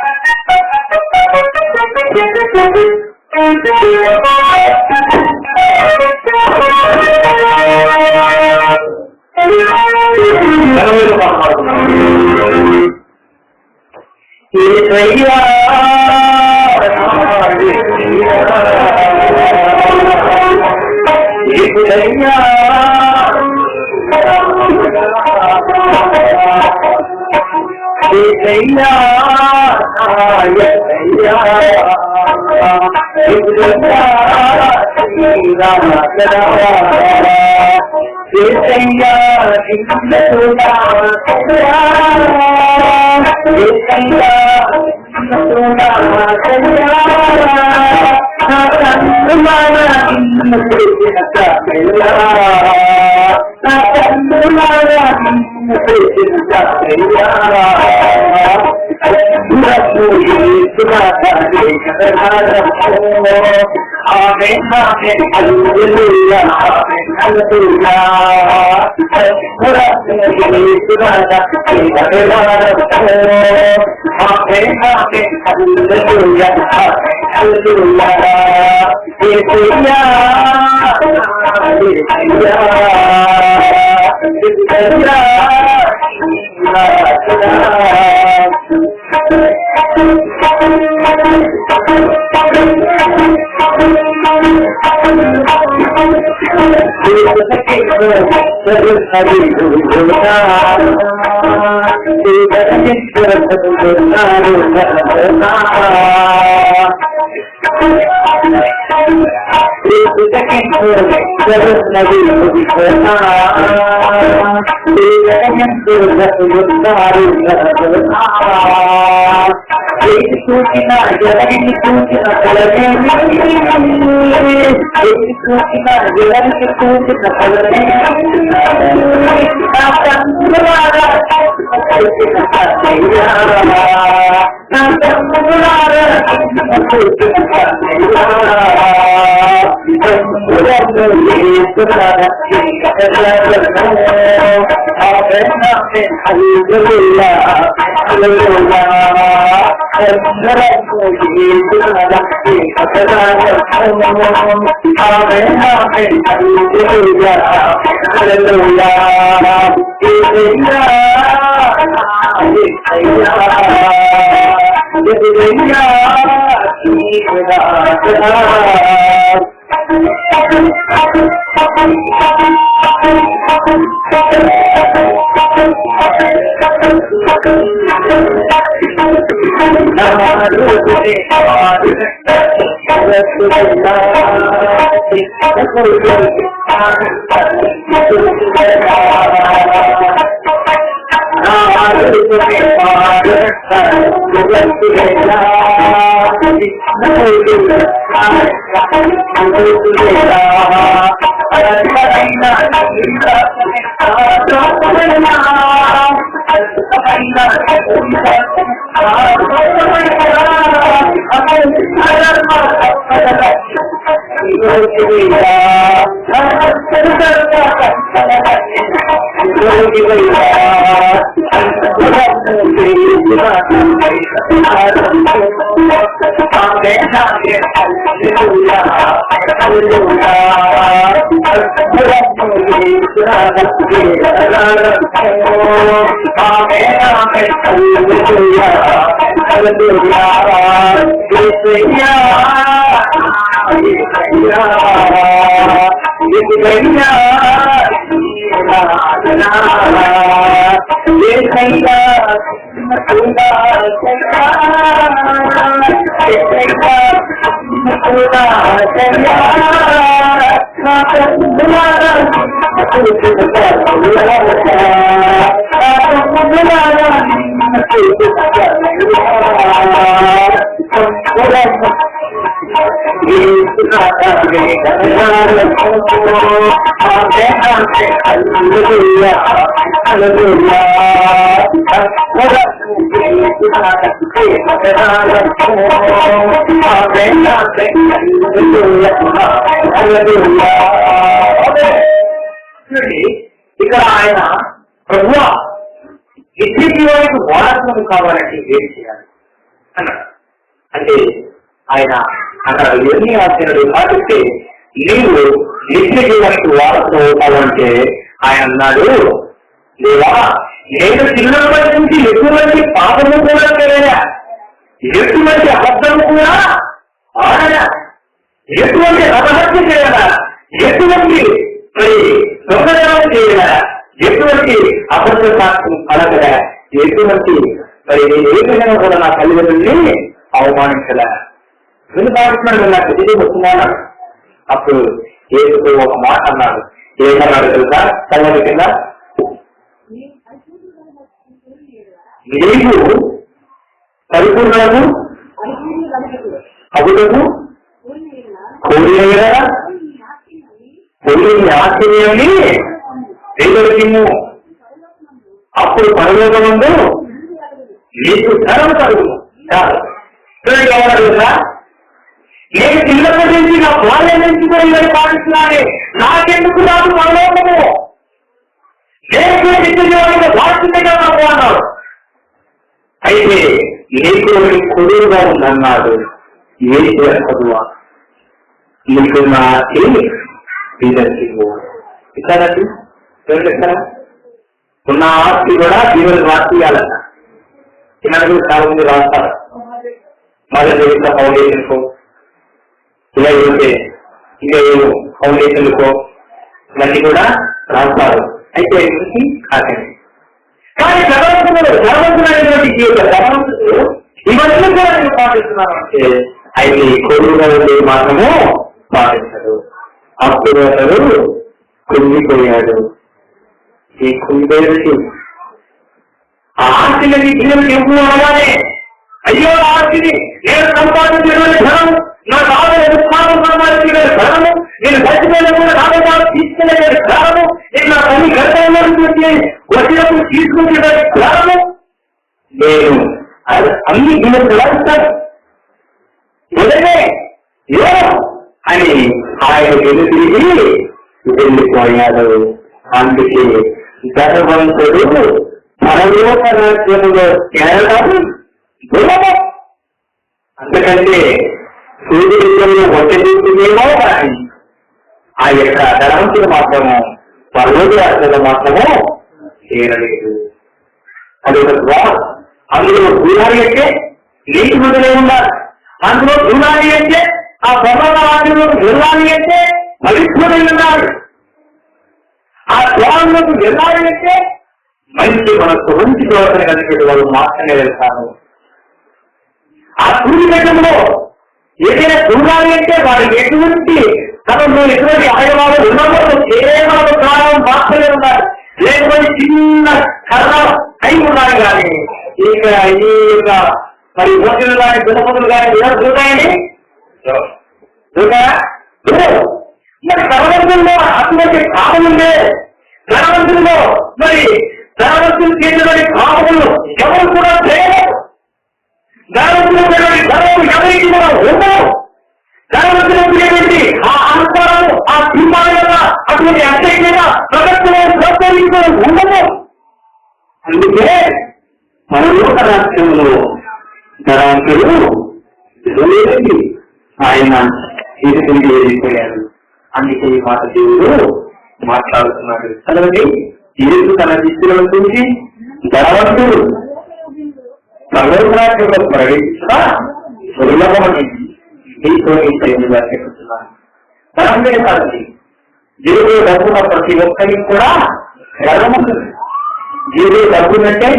ఇక్కడ ఆయన ప్రభువా ఇద్దరికి వారికి వారసులు కావాలంటే ఏం చేయాలి అన్నాడు. అంటే ఆయన అక్కడ ఎన్ని ఆశలు పాటిస్తే నీవు నిత్య జీవానికి వారసులు అవుతావంటే ఆయన అన్నాడు, లేదా నేను చిన్నప్పటి నుంచి ఎటువంటి పాపము కూడా చేయలేదా, ఎటువంటి అబద్ధము కూడా ఆడనా, ఎటువంటి అపహత్య చేయాలా, ఎటువంటి మరి దొంగతనం చేయాలా, ఎటువంటి అబద్ధ సాక్ష్యం కలగదా, ఎటువంటి మరి నేను ఏ విధంగా కూడా నా తల్లిదండ్రుల్ని అవమానించలే. ఎందుకు భావిస్తున్నాడు నాకు తిరిగి వస్తున్నాను. అప్పుడు ఏదో ఒక మాట అన్నాడు. ఏమన్నాడు తెలుసా? చదవదు కింద, నీకు పరిపూర్ణము అబుదము కోరిన కోరిని ఆశ్చర్యమని వేదము. అప్పుడు పరలోకముందు నీకు ధనం కలుగును. ఏమన్నా తెలుసా? నేను చిన్నప్పటి నుంచి నా బాల్యం నుంచి కూడా ఇవన్నీ పాటిస్తున్నానే, నాకెందుకు నాకు పరలోకము, నేను నిత్యజీవానికి వాడుతుండగా నాకు అన్నాడు. అయితే నీకు కొడువుగా ఉందన్నాడు. ఏం చేస్తున్నా నీకు నా ఇస్తారండి చెప్తారా? ఉన్న ఆస్తి కూడా జీవన రాసియాలన్న చిన్నది చాలా మంది రాస్తారు. మదర్ ఫౌండేషన్ కో ఇలా ఉంటే ఇంకా ఫౌండేషన్లకో ఇవన్నీ కూడా రాస్తారు. అయితే కాకండి. కానీ ధనవంతులైనటువంటి ధనవంతులు ఇవన్నీ కూడా నేను పాటిస్తున్నాను అంటే అయితే కొడుకుగా ఉండే మాత్రము పాటించడు. అప్పుడు అతడు కుంగిపోయాడు. ఈ కుంగిపోయేది ఆ ఆస్తిని పిల్లలకి ఎప్పుడు అనగానే, అయ్యో ఆస్తిని నేను సంపాదించినటువంటి ధనం, నా కావాలి ఉత్పాదం సంపాదించిన ధనము, నేను చచ్చిపోయిన కూడా కావాలి తీసుకునే ధనము, నేను నా పని గతంలో వచ్చినప్పుడు తీసుకునే ధనము, నేను అన్ని గిన్నెలు రాస్తాను మొదలే అని ఆయన తిరిగి వెళ్ళిపోయాడు. అందుకే ధనవంతుడు పరలోక రాజ్యములో చేరడం దుర్లభం. అందుకంటే సూర్యుడిలో వచ్చేమో కానీ ఆ యొక్క ధనవంతుడు మాత్రము పరలోక రాజ్యంలో మాత్రము చేరలేదు. అది ఒక ద్వారం. అందులో దూరాలి అంటే నీటి మొదలే ఉండాలి. అందులో దూరాలి అంటే ఆ పర్వత రాజ్యంలోకి వెళ్ళాలి అంటే పవిత్రుడై ఉండాలి. ఆ ద్వారంలోకి వెళ్ళాలి అంటే మంచి మనకు మంచి ప్రవర్తన కలిగిన వాళ్ళు మాత్రమే వెళ్తారు. ఆ సూర్యగంలో ఏదైనా దూరాలి అంటే వారికి ఎటువంటి తనలో ఎటువంటి అవయవాలు ఉన్నప్పుడు కేవలం ప్రాణం మాత్రమే ఉండాలి. లేకపోతే చిన్న కర్ర అయి ఉండాలి. కానీ ఇక ఈ యొక్క మరి భోజనం కానీ దునపదులు కానీ ఎవరు దూరాయని మరి ధనవంతుల్లో అటువంటి భావం ఉందే. ధనవంతుల్లో మరి ధనవంతులు చేసినటువంటి భావములు ఎవరు కూడా చేయలేదు. ధనవంతులు ధనము ఎవరికి కూడా ఉండవు. ధనవంతులు ఆ అంతరం ఆ తీర్మానంగా అటువంటి అత్యంగా ప్రగతిలో ప్రోత్సహించడం ఉండదు. అందుకే పరలోక రాష్ట్రంలో ధనవంతులు ఆయన తిరిగి వెళ్ళిపోయాడు. అందుకే ఈ మాట దేవుడు మాట్లాడుతున్నాడు. చదవండి. యేసు తన శిష్యులను చూసి ధనవంతుడు పరలోకరాజ్యంలో ప్రవేశించగా దుర్లభమని మీతో చెప్తున్నాను. ధనమే కాదండి, జీవుడు డబ్బున్న ప్రతి ఒక్కరికి కూడా గర్వం ఉంటుంది. జీవుడు డబ్బునంటే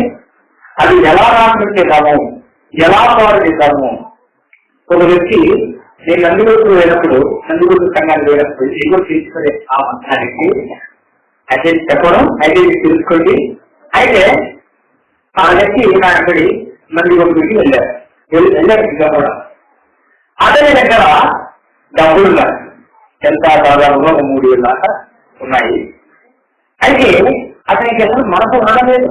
అది ఎలా రాకుంటే కాము, ఎలా పాడు చేద్దాము. ఒక వ్యక్తి నేను నందిగుర్కు వెళ్ళినప్పుడు, నందిగుర్కు సంఘానికి వెళ్ళినప్పుడు దిగురు తీసుకునే ఆ మంచానికి అయితే చెప్పడం, అయితే తెలుసుకోండి. అయితే ఆ వ్యక్తి నా అక్కడి నందిగుర్కి వెళ్ళారు. వెళ్ళారు కూడా అతని దగ్గర డబ్బులు ఉన్నాయి, ఎంత దాదాపుగా 3,000 దాకా ఉన్నాయి. అయితే అతనికి అసలు మనసు ఉండడం లేదు,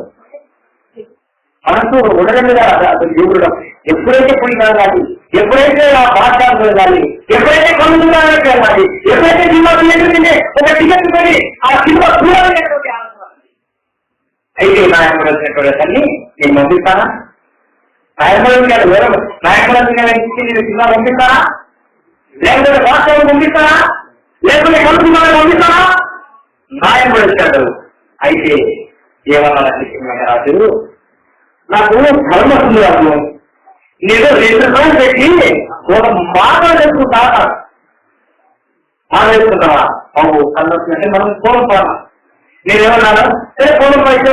మనసు ఉండడం లేదా అసలు దేవుడు. ఎప్పుడైతే పొడి కలగాలి, ఎప్పుడైతే ఆ పాఠశాల కలగాలి, ఎప్పుడైతే కళ్ళు కలగాలి, ఎప్పుడైతే సినిమా తింటే ఒక టికెట్ కొని ఆ సినిమా చూడాలనేటువంటి ఆలోచన. అయితే నా ఎంబడేసినటువంటి తల్లి నేను పంపిస్తానా? నా ఎంబడేసి వేరే నా ఎంబడేసి నేను సినిమా పంపిస్తానా? లేకపోతే వాస్తవం పంపిస్తానా? లేకపోతే కలుపుకున్నాను పంపిస్తానా? నా ఎంబడేసాడు. అయితే ఏమన్నా రాజు, నాకు ధర్మ వస్తుంది రాజు, నేను 2 రోజులు పెట్టి ఒక మాట వేసుకుంటావా? బాబు కళ్ళు వస్తుందంటే మనం పూర్వం పోనా. నేనేమన్నాను, సరే పూర్వం అయితే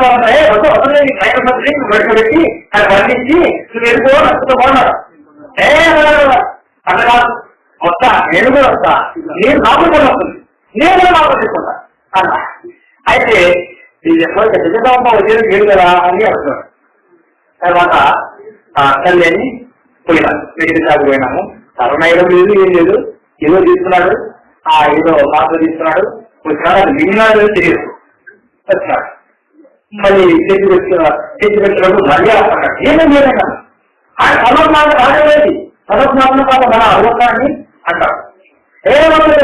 బయట పెట్టి అది పండించి నువ్వు వెళ్ళిపో నచ్చుతూ బాగున్నాడు. అట్లా కాదు, వస్తా, నేను కూడా వస్తా, నేను నాకు కూడా వస్తుంది, నేను కూడా నాకు తీసుకుంటా అన్న. అయితే నిజంగా వచ్చేది లేదు కదా అని అంటున్నాడు. తర్వాత తల్లి అని పోయినాను, మెడికల్ షాప్ పోయినాము. కరోనా ఏదో లేదు, ఏం లేదు, ఏదో తీసుకున్నాడు, ఏదో మాత్రం తీసుకున్నాడు, వచ్చినాడు, అది మిగిలినాడు తెలియదు. వచ్చినాడు మళ్ళీ చేతి పెట్టినప్పుడు మళ్ళీ అంటున్నాడు, ఏమేమి లేదన్నా ఆయన సర్వజ్ఞానం రాజలేదు, సర్వజ్ఞానం కాదు మన అవసరాన్ని అంటాడు. ఏమవుతుంది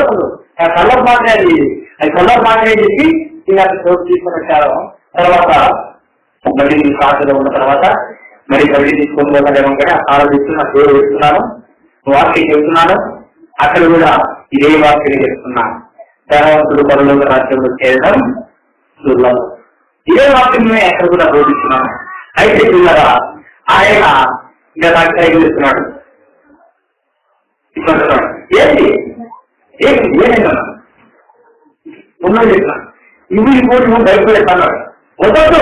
సర్వజ్ఞానం, అది సర్వజ్ఞానం అని చెప్పి ఇలాంటి చోటు తీసుకుని వచ్చారు. తర్వాత మళ్ళీ సాధలో ఉన్న తర్వాత మరి కవిడి తీసుకొని పోతాడేమో కానీ ఆ సాధన తీసుకుని నా పేరు వేస్తున్నాను, వాక్యం చెప్తున్నాను. అక్కడ కూడా ఇదే వాక్యం చెప్తున్నాను, ధనవంతుడు పరులోక రాజ్యంలో చేయడం దుర్లభం. ఇదే వాక్యం అక్కడ కూడా బోధిస్తున్నాను. అయితే పిల్లరా ఆయన ఇంకా నాకు ప్రయత్నిస్తున్నాడు, ఏంటి ఏంటి ఏమైనా ఉన్నది చెప్తున్నాను, ఇవి ఇంకోటి నువ్వు బయటకు పెడతాడు, వద్దొద్దు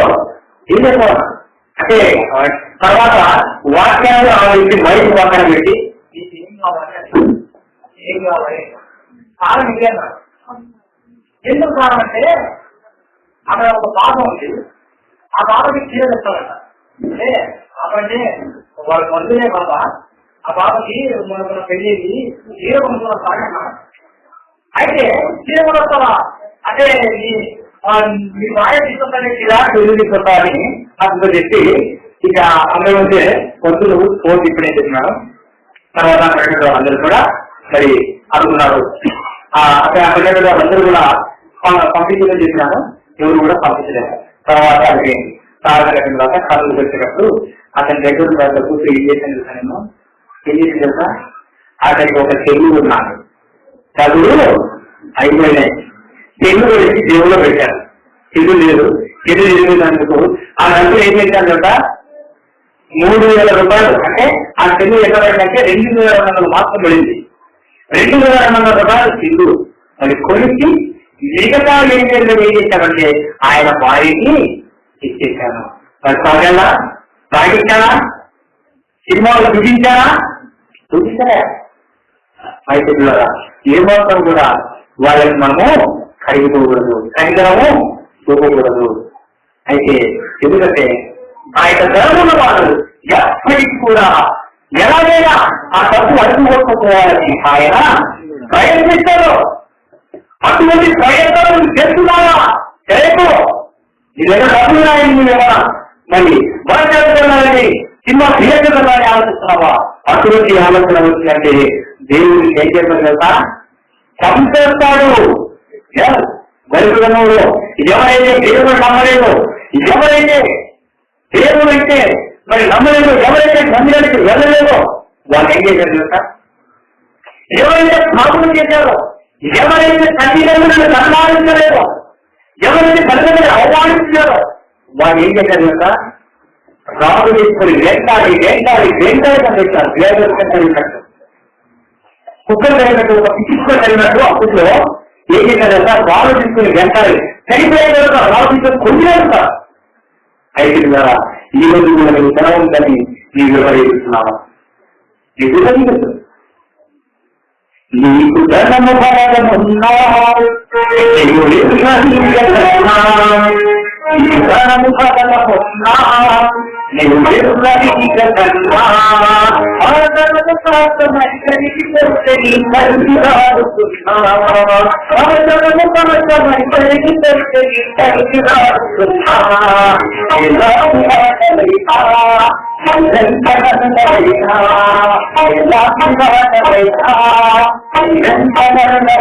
ఏం చేస్తావు అంటే. తర్వాత వాక్యాలు బయట పక్కన పెట్టి ఏం కావాలి కారణం ఇదేనా? ఎందుకు కారణం అంటే అక్కడ ఒక బాధ ఉంది, ఆ బాధకి చీర తెస్తాడంట. అంటే అక్కడంటే వాళ్ళకి మందులే బాబా, ఆ బాధకి మన పెళ్ళేది చీర కొనుక్కున్న సాగన్నా. అయితే చీర కొనుక్కోవా అంటే మీ బాగా తీసుకుంటానే చీర పెళ్లి తీసుకుంటా అని అతను చెప్పి ఇక అందరూ ఉంటే పొద్దులు ఫోన్ ఇప్పుడే చెప్పినాడు. తర్వాత అందరూ కూడా మరి అనుకున్నారు. అక్కడ అందరూ కూడా పంపించడం చెప్పినాను, ఎవరు కూడా పంపించలేదు. తర్వాత అది సాగరం తర్వాత కళ్ళు వచ్చేటప్పుడు అతని దగ్గర కూర్చొని ఏం చేశాను చూసాను, ఏం చేసి తెలుసా, అతనికి ఒక చెల్లు ఉన్నాడు, చదువులు అయిపోయినాయి, చెల్లు వేసి దేవులో పెట్టారు. చెల్లు లేదు, చెల్లు ఎదిగినందుకు ఆ రంగులు ఏం చేశాడంట, 3,000 రూపాయలు. అంటే ఆ చెల్లు ఎంత పడిందంటే 2,200 మాత్రం పడింది. 2,200 రూపాయలు చెల్లు మరి కొలిసి మిగతా 8,000 ఏం చేశాడంటే ఆయన భార్యకి ఇచ్చేసాను. మరి సాగల్లా సాగించానా, సినిమాలు చూపించానా, చూపించలే. అయితే పిల్లరా ఏమాత్రం కూడా వాళ్ళని మనము కరిగిపోకూడదు, కరిగడము చూపకూడదు. అయితే ఎందుకంటే ఆ యొక్క ధర్మమున్న వాళ్ళు ఎప్పటికీ కూడా ఎలాగైనా ఆ తప్పు అడుగుకోకపోవాలని ఆయన ప్రయత్నిస్తాడు. అటువంటి ప్రయత్నం చేస్తున్నావా చేయకు, నీ దగ్గర డబ్బులు రాయండి, నువ్వేమన్నా మరి బయటని సినిమా థియేటర్లని ఆలోచిస్తున్నావా? అటువంటి ఆలోచన వచ్చిందంటే దేవుడికి ఏం చేస్తాడు కదా, చంపేస్తాడు. బైబిల్లో ఎవరైతే దేవుడు నమ్మలేదు, ఎవరైతే దేవుడు అయితే మరి నమ్మలేదు, ఎవరైతే మందిరానికి వెళ్ళలేదో వాళ్ళు ఏం చేశారు తెలుసా, ఎవరైతే పాపం చేశారో, ఎవరైతే తల్లిదండ్రులను సన్మానించలేదో, ఎవరైతే తల్లిదండ్రులు అవమానించారో వాళ్ళు ఏం చేశారు తెలుసా, రాజు తీసుకొని వెంటాడి వెంటాడి వెంటాడి కనిపించారు. వేదలు కలిగినట్టు కుక్కలు కలిగినట్టు, ఒక పిచ్చుకులు కలిగినట్టు అప్పట్లో ఏం చేశారు తెలుసా, రాజు తీసుకుని వెంటాడి చనిపోయిన తర్వాత రాజు తీసుకొని కొద్దిగా. అయితే ద్వారా ఈ రోజు కూడా నీకు ధన ఉందని నీకు వివరిస్తున్నావా? నీకు తెలియదు, నీకు ధనము బలమున్నా ధనము బలమున్నా నేను మెరుగని కన్నా ఆదరణ పాత్రమైనది కొట్టని కరిగిరాడుతున్నా ఆదరణ పాత్రమైనది కొట్టని కరిగిరాడుతున్నా ఎలా మాటలైనా నిరంతరమైనా ఎలా మాటలైనా నిరంతరమైనా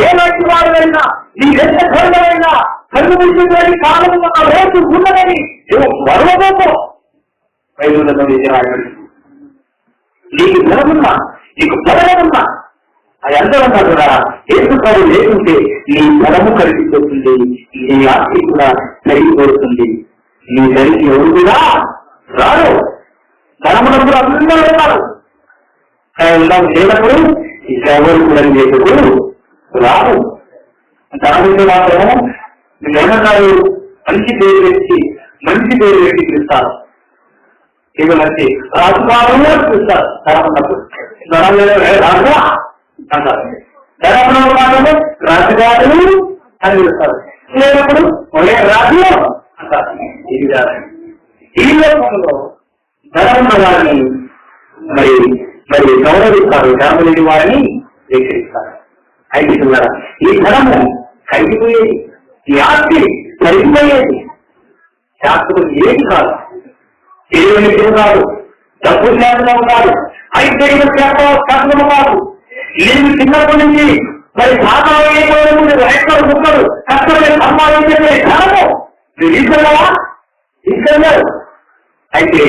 ఏలాంటి వారైనా నీవెంత ఘోరమైనా కళ్ళు ముగిపోయి కాలం ఉన్న రోజు ఉన్నదని మరవబోతో నీకు ధనమున్నా నీకు బలమున్నా అది అందరన్నారు కదా ఏసుకాడు లేకుంటే నీ బలము కలిగిపోతుంది నీ ఆస్తి కూడా కలిగిపోతుంది నీ జరిగి ఎవరు కూడా రాడు ధనమునప్పుడు అందరూ ఉన్నారు లేనప్పుడు ఎవరు కూడా లేనప్పుడు రాదు ధనముంటే మాత్రము ఏమన్నారు మంచి పేరు పెట్టి పిలుస్తారు ఇక మంచి రాజుగారు పిలుస్తారు ధనమున్నప్పుడు రాజు అంటారు ధనమున మాత్రము రాజుగారు అని పిలుస్తారు లేనప్పుడు ఒకే రాజు అంటారు ఇది కాదు ఈ లోకంలో ధనమున్న వారిని మరి గౌరవిస్తారు ధనము లేని వారిని వ్యతిరేకిస్తారు అయితే ఈ ధనము కలిగిపోయేది ఈ ఆస్తి కలిగిపోయేది శాస్త్రం ఏది కాదు తెలియని కాదు డబ్బు శాస్త్రం కాదు అయితే శాస్త్రము కాదు నేను చిన్నప్పటి నుంచి మరి రేఖలు ముక్కలు కష్టపడి సంపాదించే ధనము నువ్వు తీసుకున్నావా తీసుకెళ్ళావు అయితే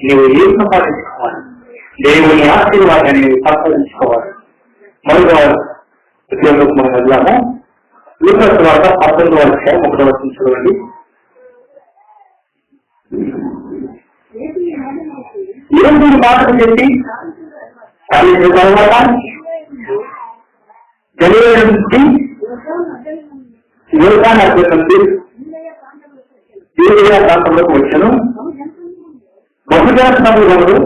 నువ్వు ఏం సంపాదించుకోవాలి దేవుని ఆశీర్వాదాన్ని సంపాదించుకోవాలి మరొక ఉద్యోగం మనం వెళ్ళాము లూకాసు వార్త 19వ అధ్యాయం 1వ వచనం చూడండి. ఏమి మాటలు చెప్పి తర్వాత గలిలయ నుంచి యోర్దాను నది నుండి యూదయ ప్రాంతంలోకి వచ్చాను. బహుజన సమూహములు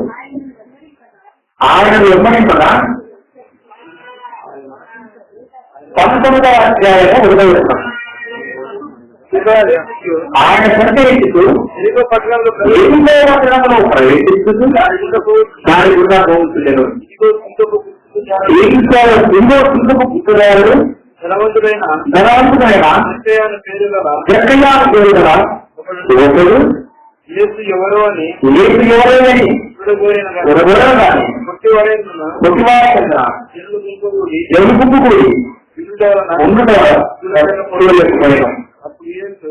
ఆయన వెంబడింపగా 19వ అధ్యాయము 1వ వచనం ఆయన సంచరిస్తూ ఎరికో పట్టణంలో ప్రవేశిస్తూ దాని గుండా పోతుండెను. పుత్రురాలు ధనవంతుడైన పేరు గల ఒకడు యేసు ఎవరో అని అప్పుడు యేసు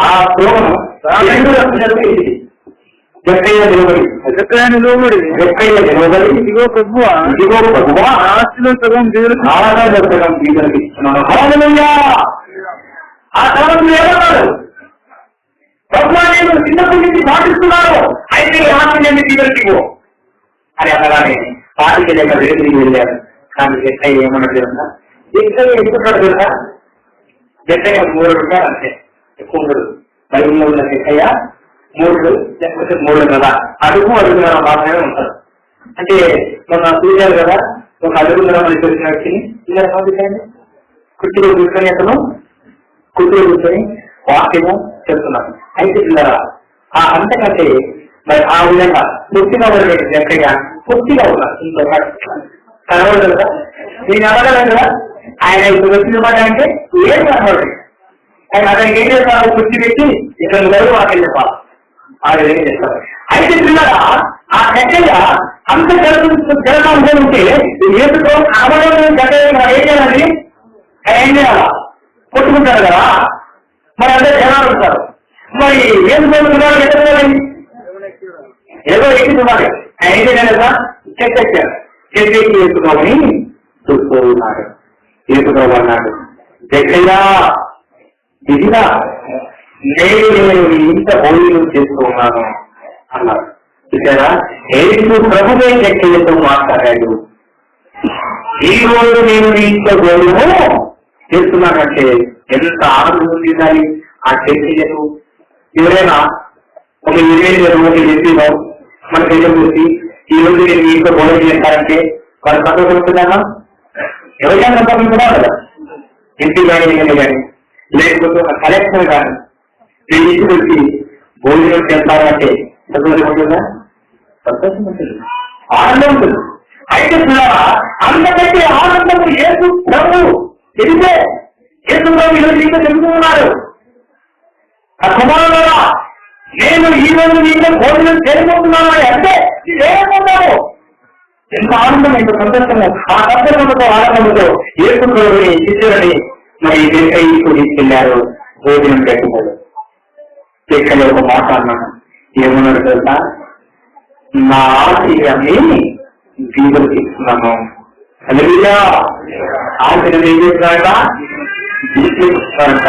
ఆ త్రోవను ఇదిగో ప్రభువా ఆస్తిలో సగం బీదలకి ఇస్తున్నాను. ఆ తరగతులు ఏమన్నారు? ప్రభువా నేను చిన్నప్పటి నుంచి పాటిస్తున్నాను, అయితే ఆస్తి నేను బీదలకి పో అని అనగానే పాటికి లేక రేపు వెళ్ళారు. కానీ ఎక్కయ్య ఏమన్నా తెలుసా? ఎక్కయ్య ఎక్కుతాడు తెలుసా? ఎక్కయ్య 3 రూపాయలు అంతే, ఎక్కువ ఉండదు. బైబిల్లో ఉన్న ఎక్కయ్య 3 లేకపోతే 3 కదా, అడుగున్నర మాత్రమే ఉంటారు. అంటే మొన్న చూశారు కదా, ఒక అడుగున్నర మనకి వచ్చిన వ్యక్తిని ఇలా పంపించండి, కుర్చీలో కూర్చొని అతను కుర్చీలో కూర్చొని వాక్యము చెప్తున్నారు. అయితే పిల్లరా అంతకంటే మరి ఆ విధంగా పూర్తిగా ఉండేది ఎక్కయ్య పూర్తిగా ఉన్నారు. ఇంకో కనబడదు కదా, నేను అడగలేదు కదా. ఆయన ఇప్పుడు వచ్చిన మాట అంటే ఏం కనబడదు. ఆయన అతనికి ఏం చేస్తారు? కుర్చీ పెట్టి ఇక్కడ గడువు వాక్యం చెప్పాలి, ఆ విధంగా చేస్తారు. అయితే పిల్లరా ఆ ఎక్కయ్య అంత జలమాంసం ఉంటే ఏదో కనబడడం గడ్డ ఏం చేయాలి? ఏం చేయాలా? కొట్టుకుంటారు కదా. తీసుకున్నాడు. ఆయన ఏంటి కదా చెక్కెక్కారు. చెక్కెక్కి వేసుకోమని చూస్తూ ఉన్నాడు. వేసుకోమన్నాడు. జక్కయ్యా ఇదిగా నేను ఇంత భోజనం చేస్తూ ఉన్నాను అన్నాడు. చూసారా, ఏడు ప్రభువే జక్కయ్యతో మాట్లాడాడు. ఈ రోజు నేను నీ ఇంట్లో భోజనము చేస్తున్నానంటే ఎంత ఆనందం ఉంది దాన్ని ఆ జక్కయ్యకు. ఎవరైనా ఒక ఇమేజ్ చెప్పిలో మన దగ్గర చూసి ఈ రోజు నేను మీ ఇంట్లో భోజనం చేస్తానంటే వాళ్ళు సంతోషిస్తున్నారా? ఎవరికైనా సంతోషించడా కదా, ఇంటి కానీ కానీ లేకపోతే ఒక కలెక్షన్ కానీ మీ ఇంటికి వచ్చి భోజనం చేస్తారంటే సంతోషం ఉంటుందా? సంతోషం ఉంటుంది, ఆనందం ఉంటుంది. అయితే పిల్లరా, అంతకంటే ఆనందము యేసు ప్రభు తెలిసే యేసు ప్రభు ఈరోజు ఇంకా తెలుసుకున్నారు. ఆ కుమారులారా, నేను ఈ రోజు నీకు భోజనం చేయబోతున్నాను అంటే ఏమవుతావు? ఎంత ఆనందం, ఎంత సంతోషము. ఆ సంతోషంతో ఆనందంతో యేసు ప్రభుని శిష్యులని మరి వెంకయ్యకు తీసుకెళ్లారు భోజనం పెట్టుకోడు. ఇక్కడ ఒక మాట అన్నాను, ఏమన్నాడు తెలుసా? నా ఆశయాన్ని బీబులు ఇస్తున్నాను. ఆశయం ఏం చేస్తున్నాడట? తీసుకొస్తున్నాడట.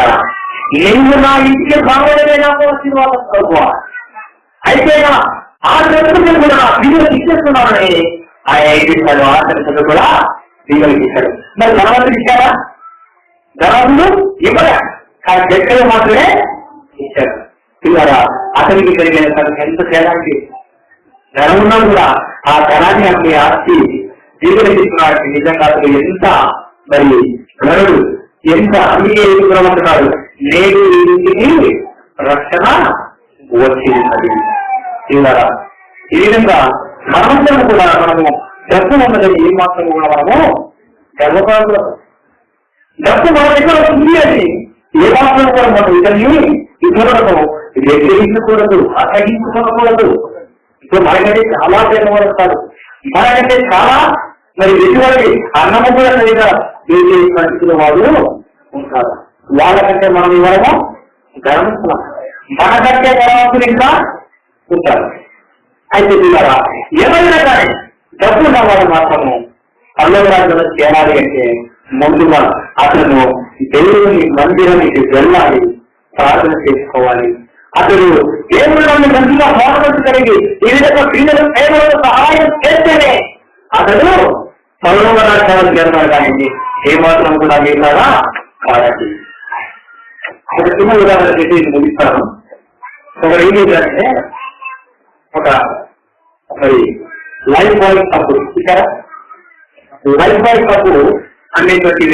నేను నా ఇంటికి బాగోలేదే నాకు ఆశీర్వాదం ప్రభువా. అయితే ఆ గ్రంథం కూడా బీబులు ఇచ్చేస్తున్నానని ఆయన ఇచ్చాడు. ఆశించడు కూడా బీబులకి ఇచ్చాడు. మరి ధనవంతుడు ఇచ్చారా? ధనవంతుడు ఇవ్వలే, కానీ దగ్గర మాత్రమే ఇచ్చాడు. పిల్లరా, అతనికి కలిగిన తనకు ఎంత తేడాకి ధనం ఉన్నా కూడా ఆ ధనాన్ని అతని ఆస్తి జీవనకిస్తున్నాడు. నిజంగా అతను ఎంత మరి ధనుడు, ఎంత అందుకే ఎదుగురమంటున్నాడు, నేడు ఇంటికి రక్షణ వచ్చింది. పిల్లరా, ఈ విధంగా మనమందరం కూడా మనము డబ్బు ఉన్నదని ఏ మాత్రం కూడా మనము గర్వపడకూడదు. డబ్బు మన దగ్గర ఉంది అని ఏ మాత్రం కూడా మనం ఇతరులకు వ్యతిరేకించకూడదు, అసహించుకోకూడదు. ఇప్పుడు మనకంటే చాలా పేదవాడు, మనకంటే చాలా మరి ఎటువంటి అన్నము కూడా సరిగా పరిస్థితుల వాళ్ళు ఉంటారు. వాళ్ళకంటే మనం ఇవ్వడము గర్విస్తున్నాం, మనకంటే గర్వంతులు ఇంకా ఉంటారు. అయితే పిల్లరా, ఎవరైనా కానీ డబ్బు ఉన్న వాళ్ళు మాత్రము పల్లెరాజులను చేరాలి అంటే ముందుగా అతను దేవుని మందిరానికి వెళ్ళాలి, ప్రార్థన చేసుకోవాలి. అతడు దేవుడు మంచిగా మోడల్స్ కలిగి ఈ విధంగా పిల్లలు పేదలకు సహాయం చేస్తేనే అతడు సౌరవరాజ్యాలు జరగాలి. కానీ ఏమాత్రం కూడా చేశారా కాదండి. ఒక చిన్న ఉదాహరణ చేసి ముగిస్తాను. ఒకరు ఏం చేశారంటే, ఒక మరి లైఫ్ బాయ్ కప్పు చూసారా, లైఫ్ బాయ్ కప్పు అనేటువంటి